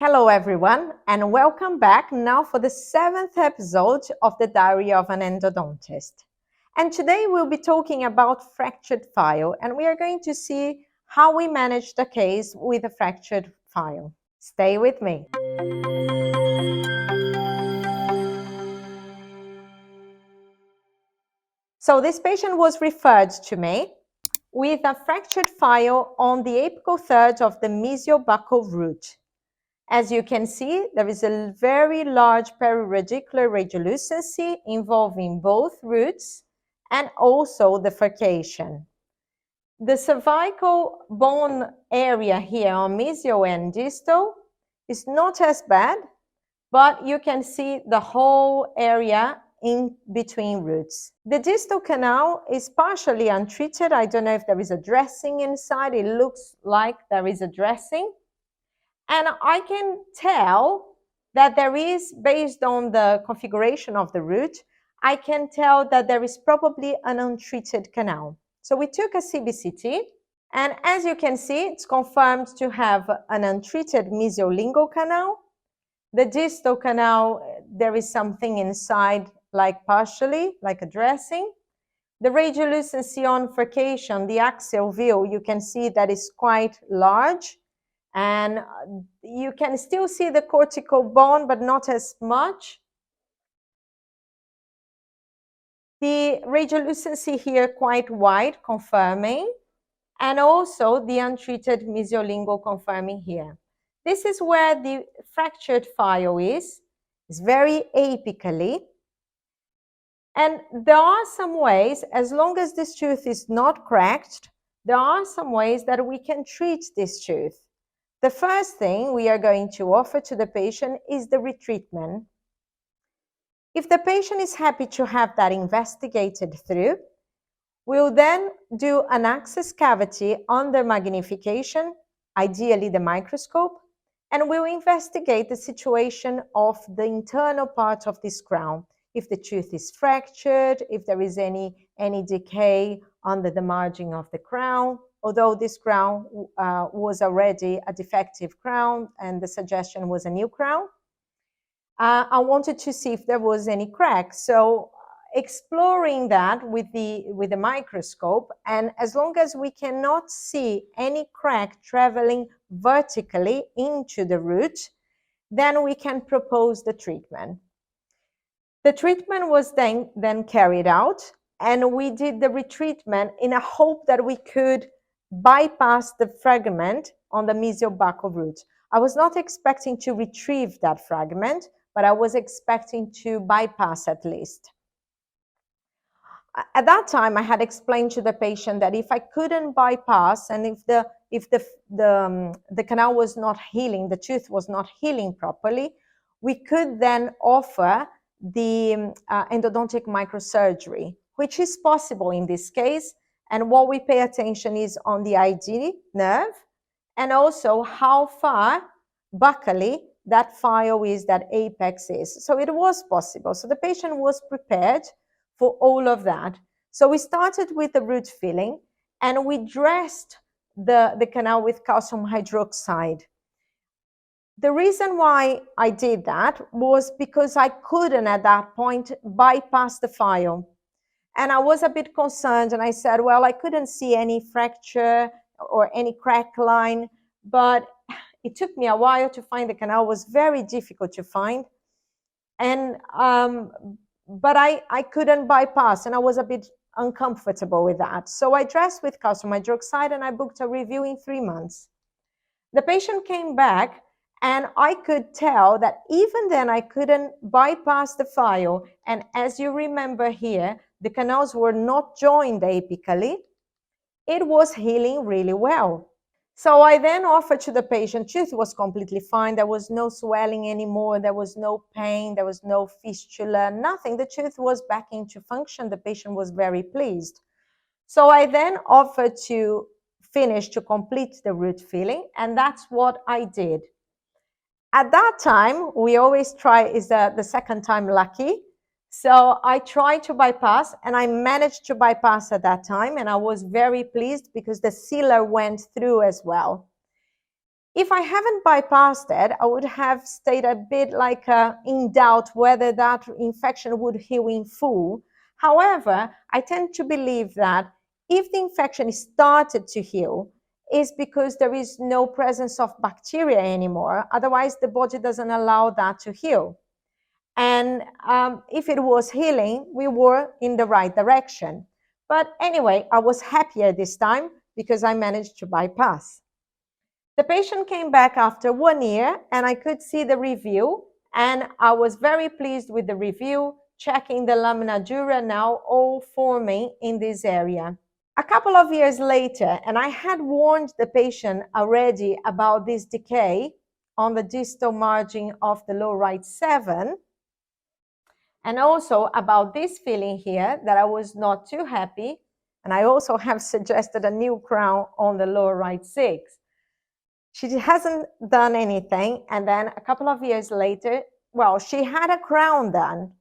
Hello everyone and welcome back now for the 7th episode of the Diary of an Endodontist. And today we'll be talking about fractured file and we are going to see how we manage the case with a fractured file. Stay with me. So this patient was referred to me with a fractured file on the apical third of the mesiobuccal root. As you can see, there is a very large periradicular radiolucency involving both roots and also the furcation. The cervical bone area here on mesial and distal is not as bad, but you can see the whole area in between roots. The distal canal is partially untreated. I don't know if there is a dressing inside. It looks like there is a dressing. And I can tell that there is, based on the configuration of the root, I can tell that there is probably an untreated canal. So we took a CBCT, and as you can see, it's confirmed to have an untreated mesiolingual canal. The distal canal, there is something inside, like partially, like a dressing. The radiolucency on furcation, the axial view, you can see that is quite large. And you can still see the cortical bone, but not as much. The radiolucency here quite wide, confirming, and also the untreated mesiolingual confirming here. This is where the fractured file is. It's very apically. And there are some ways, as long as this tooth is not cracked, there are some ways that we can treat this tooth. The first thing we are going to offer to the patient is the retreatment. If the patient is happy to have that investigated through, we'll then do an access cavity under magnification, ideally the microscope, and we'll investigate the situation of the internal part of this crown. If the tooth is fractured, if there is any decay under the margin of the crown, although this crown was already a defective crown and the suggestion was a new crown. I wanted to see if there was any crack. So exploring that with the microscope, and as long as we cannot see any crack traveling vertically into the root, then we can propose the treatment. The treatment was then carried out, and we did the retreatment in a hope that we could bypass the fragment on the mesiobuccal root. I was not expecting to retrieve that fragment, but I was expecting to bypass at least. At that time, I had explained to the patient that if I couldn't bypass and if the canal was not healing, the tooth was not healing properly, we could then offer the endodontic microsurgery, which is possible in this case. And what we pay attention is on the ID nerve and also how far buccally that file is, that apex is. So it was possible. So the patient was prepared for all of that. So we started with the root filling and we dressed the canal with calcium hydroxide. The reason why I did that was because I couldn't at that point bypass the file. And I was a bit concerned and I said, well, I couldn't see any fracture or any crack line, but it took me a while to find the canal. It was very difficult to find. And but I couldn't bypass and I was a bit uncomfortable with that. So I dressed with calcium hydroxide and I booked a review in 3 months. The patient came back and I could tell that even then I couldn't bypass the file. And as you remember here, the canals were not joined apically. It was healing really well. So I then offered to the patient, tooth was completely fine. There was no swelling anymore. There was no pain. There was no fistula, nothing. The tooth was back into function. The patient was very pleased. So I then offered to complete the root filling, and that's what I did. At that time, we always try, is the second time lucky. So I tried to bypass and I managed to bypass at that time. And I was very pleased because the sealer went through as well. If I haven't bypassed it, I would have stayed a bit like in doubt whether that infection would heal in full. However, I tend to believe that if the infection started to heal, it's because there is no presence of bacteria anymore. Otherwise, the body doesn't allow that to heal. And if it was healing, we were in the right direction. But anyway, I was happier this time because I managed to bypass. The patient came back after 1 year and I could see the review, and I was very pleased with the review, checking the lamina dura now all forming in this area. A couple of years later, and I had warned the patient already about this decay on the distal margin of the lower right 7, and also about this feeling here that I was not too happy, and I also have suggested a new crown on the lower right 6. She hasn't done anything, and then a couple of years later, well, she had a crown done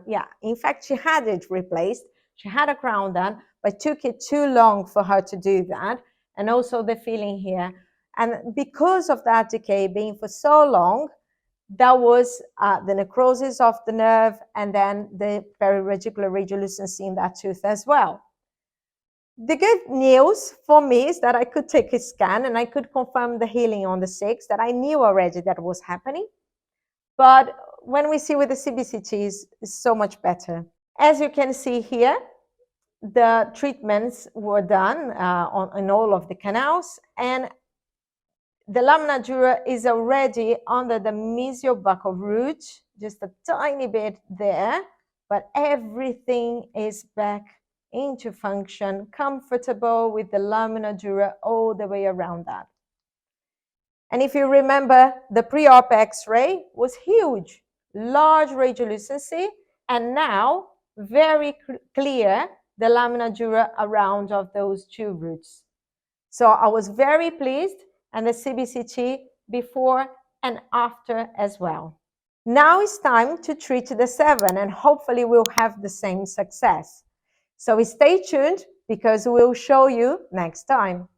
yeah, in fact, she had it replaced. She had a crown done, but it took it too long for her to do that, and also the feeling here. And because of that decay being for so long, that was the necrosis of the nerve, and then the periradicular radiolucency in that tooth as well. The good news for me is that I could take a scan and I could confirm the healing on the 6th, that I knew already that was happening. But when we see with the CBCTs, it's so much better. As you can see here, the treatments were done in all of the canals, and the lamina dura is already under the mesiobuccal root, just a tiny bit there, but everything is back into function, comfortable with the lamina dura all the way around that. And if you remember, the pre-op X-ray was huge, large radiolucency, and now very clear the lamina dura around of those 2 roots. So I was very pleased, and the CBCT before and after as well. Now it's time to treat the 7, and hopefully we'll have the same success. So stay tuned because we'll show you next time.